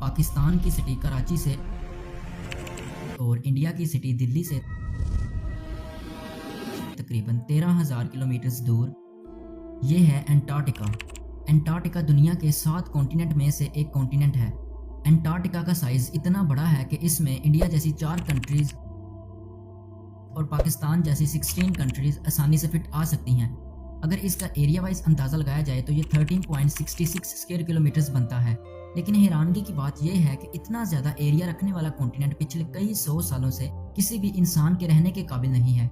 पाकिस्तान की सिटी कराची से और इंडिया की सिटी दिल्ली से तकरीबन 13,000 किलोमीटर दूर ये है एंटार्क्टिका। एंटार्क्टिका दुनिया के 7 कॉन्टिनेंट में से एक कॉन्टिनेंट है। एंटार्क्टिका का साइज इतना बड़ा है कि इसमें इंडिया जैसी 4 कंट्रीज और पाकिस्तान जैसी 16 कंट्रीज आसानी से फिट आ सकती हैं। अगर इसका एरिया वाइज अंदाज़ा लगाया जाए तो ये 13.66 स्क्वायर किलोमीटर्स बनता है। लेकिन हैरानगी की बात यह है कि इतना ज़्यादा एरिया रखने वाला कॉन्टिनेंट पिछले कई 100 सालों से किसी भी इंसान के रहने के काबिल नहीं है।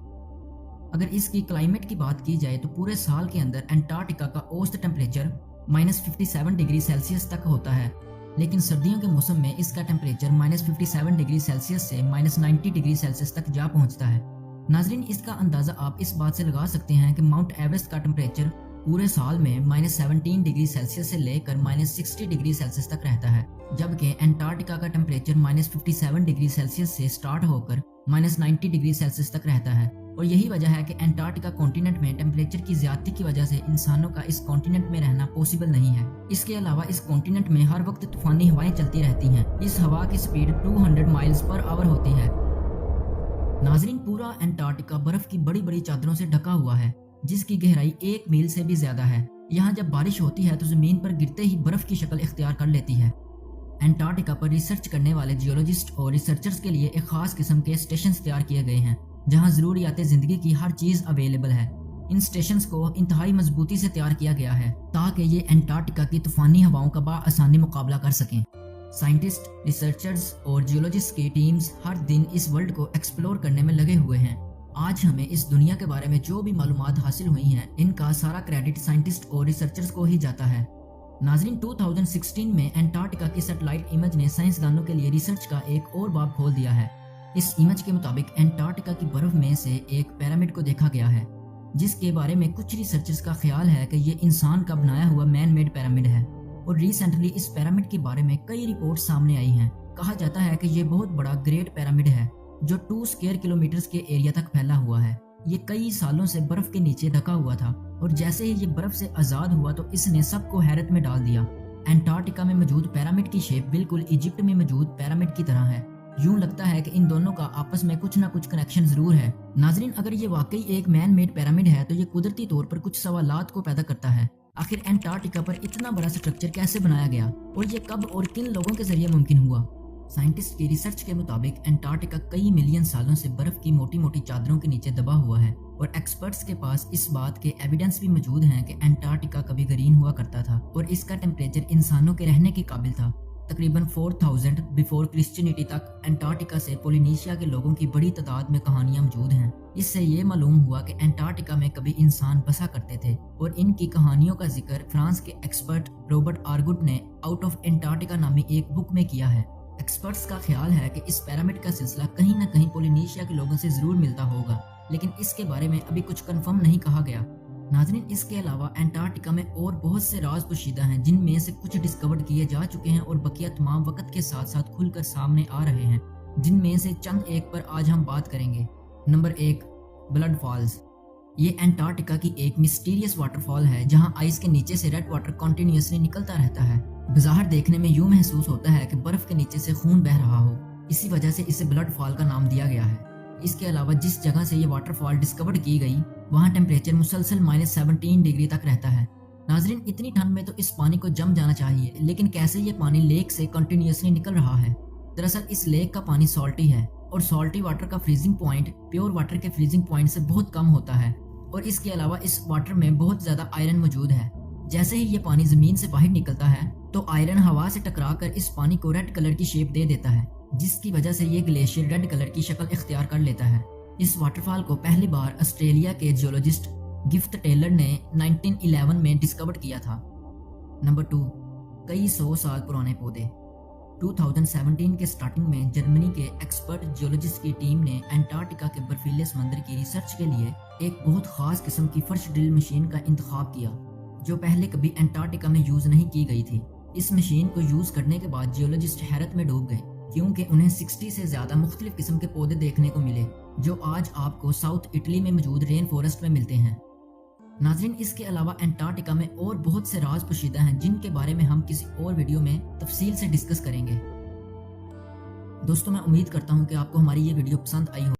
अगर इसकी क्लाइमेट की बात की जाए तो पूरे साल के अंदर एंटार्क्टिका का औसत टेम्परेचर -57 डिग्री सेल्सियस तक होता है, लेकिन सर्दियों के मौसम में इसका टेम्परेचर -57 डिग्री सेल्सियस से -90 डिग्री सेल्सियस तक जा पहुंचता है। नाजरीन, इसका अंदाज़ा आप इस बात से लगा सकते हैं कि माउंट एवरेस्ट का टेम्परेचर पूरे साल में -17 डिग्री सेल्सियस से लेकर -60 डिग्री सेल्सियस तक रहता है, जबकि एंटार्क्टिका का टेम्परेचर -57 डिग्री सेल्सियस से स्टार्ट होकर -90 डिग्री सेल्सियस तक रहता है। और यही वजह है कि एंटार्क्टिका कॉन्टिनेंट में टेम्परेचर की ज्यादती की वजह से इंसानों का इस कॉन्टिनेंट में रहना पॉसिबल नहीं है। इसके अलावा इस कॉन्टिनेंट में हर वक्त तूफानी हवाएं चलती रहती हैं। इस हवा की स्पीड 200 माइल्स पर आवर होती है। नाजरीन, पूरा एंटार्क्टिका बर्फ की बड़ी बड़ी चादरों से ढका हुआ है, जिसकी गहराई 1 मील से भी ज्यादा है। यहाँ जब बारिश होती है तो जमीन पर गिरते ही बर्फ की शक्ल इख्तियार कर लेती है। एंटार्क्टिका पर रिसर्च करने वाले जियोलॉजिस्ट और रिसर्चर्स के लिए एक खास किस्म के स्टेशन तैयार किए गए हैं, जहाँ जरूरियात जिंदगी की हर चीज अवेलेबल है। इन स्टेशंस को इंतहाई मजबूती से तैयार किया गया है ताकि ये एंटार्क्टिका की तूफानी हवाओं का आसानी मुकाबला कर सकें। साइंटिस्ट, रिसर्चर्स और जियोलॉजिस्ट की टीम्स हर दिन इस वर्ल्ड को एक्सप्लोर करने में लगे हुए हैं। आज हमें इस दुनिया के बारे में जो भी मालूमात हासिल हुई हैं, इनका सारा क्रेडिट साइंटिस्ट और रिसर्चर्स को ही जाता है। नाजरीन, 2016 में एंटार्क्टिका की सैटेलाइट इमेज ने साइंसदानों के लिए रिसर्च का एक और बाब खोल दिया है। इस इमेज के मुताबिक एंटार्क्टिका की बर्फ में से एक पिरामिड को देखा गया है, जिसके बारे में कुछ रिसर्चर्स का ख्याल है कि ये इंसान का बनाया हुआ मैन मेड पिरामिड है। और रिसेंटली इस पिरामिड के बारे में कई रिपोर्ट सामने आई हैं। कहा जाता है कि ये बहुत बड़ा ग्रेट पिरामिड है जो 2 स्क्वायर किलोमीटर के एरिया तक फैला हुआ है। ये कई सालों से बर्फ के नीचे ढका हुआ था और जैसे ही ये बर्फ से आजाद हुआ तो इसने सबको हैरत में डाल दिया। एंटार्क्टिका में मौजूद पिरामिड की शेप बिल्कुल इजिप्ट में मौजूद पिरामिड की तरह है। यूं लगता है कि इन दोनों का आपस में कुछ ना कुछ कनेक्शन जरूर है। नाजरीन, अगर ये वाकई एक मैन मेड पिरामिड है तो ये कुदरती तौर पर कुछ सवालात को पैदा करता है। आखिर एंटार्क्टिका पर इतना बड़ा स्ट्रक्चर कैसे बनाया गया और ये कब और किन लोगों के जरिए मुमकिन हुआ? साइंटिस्ट की रिसर्च के मुताबिक एंटार्क्टिका कई मिलियन सालों से बर्फ की मोटी मोटी चादरों के नीचे दबा हुआ है और एक्सपर्ट्स के पास इस बात के एविडेंस भी मौजूद हैं कि एंटार्क्टिका कभी ग्रीन हुआ करता था और इसका टेम्परेचर इंसानों के रहने के काबिल था। तकरीबन 4000 बिफोर क्रिश्चियनिटी तक एंटार्क्टिका से पोलिनेशिया के लोगों की बड़ी तादाद में कहानियां मौजूद हैं। इससे ये मालूम हुआ कि एंटार्क्टिका में कभी इंसान बसा करते थे और इनकी कहानियों का जिक्र फ्रांस के एक्सपर्ट रॉबर्ट आर्गुट ने आउट ऑफ एंटार्क्टिका नामी एक बुक में किया है। एक्सपर्ट्स का ख्याल है कि इस पिरामिड का सिलसिला कहीं न कहीं पोलिनेशिया के लोगों से जरूर मिलता होगा, लेकिन इसके बारे में अभी कुछ कंफर्म नहीं कहा गया। नाज़रीन, इसके अलावा एंटार्क्टिका में और बहुत से राज पोशीदा हैं, जिनमें से कुछ डिस्कवर किए जा चुके हैं और बकिया तमाम वक्त के साथ साथ खुलकर सामने आ रहे हैं, जिनमें से चंद एक पर आज हम बात करेंगे। Number 1, blood falls. ये एंटार्क्टिका की एक मिस्टीरियस वाटरफॉल है जहां आइस के नीचे से रेड वाटर कंटिन्यूअसली निकलता रहता है। बाहर देखने में यूं महसूस होता है कि बर्फ के नीचे से खून बह रहा हो। इसी वजह से इसे ब्लड फॉल का नाम दिया गया है। इसके अलावा जिस जगह से ये वाटरफॉल डिस्कवर की गई वहाँ टेम्परेचर मुसलसल -17 डिग्री तक रहता है। नाजरीन, इतनी ठंड में तो इस पानी को जम जाना चाहिए, लेकिन कैसे ये पानी लेक से कंटिन्यूअसली निकल रहा है? दरअसल इस लेक का पानी सॉल्टी है और सॉल्टी वाटर का फ्रीजिंग पॉइंट प्योर वाटर के फ्रीजिंग पॉइंट से बहुत कम होता है और इसके अलावा इस वाटर में बहुत ज्यादा आयरन मौजूद है। जैसे ही ये पानी जमीन से बाहर निकलता है तो आयरन हवा से टकराकर इस पानी को रेड कलर की शेप दे देता है, जिसकी वजह से ये ग्लेशियर रेड कलर की शक्ल इख्तियार कर लेता है। इस वाटरफॉल को पहली बार ऑस्ट्रेलिया के जियोलॉजिस्ट गिफ्ट टेलर ने 1911 में डिस्कवर किया था। नंबर 2, कई 100 साल पुराने पौधे। 2017 के स्टार्टिंग में जर्मनी के एक्सपर्ट जियोलॉजिस्ट की टीम ने एंटार्क्टिका के बर्फीले समंदर की रिसर्च के लिए एक बहुत खास किस्म की फर्श ड्रिल मशीन का इंतखाब किया, जो पहले कभी एंटार्क्टिका में यूज नहीं की गई थी। इस मशीन को यूज करने के बाद जियोलॉजिस्ट हैरत में डूब गए, क्योंकि उन्हें 60 से ज्यादा मुख्तलिफ किस्म के पौधे देखने को मिले, जो आज आपको साउथ इटली में मौजूद रेन फॉरेस्ट में मिलते हैं। ناظرین اس کے علاوہ انٹارکٹیکا میں اور بہت سے راز پوشیدہ ہیں جن کے بارے میں ہم کسی اور ویڈیو میں تفصیل سے ڈسکس کریں گے۔ دوستو میں امید کرتا ہوں کہ آپ کو ہماری یہ ویڈیو پسند آئی ہو۔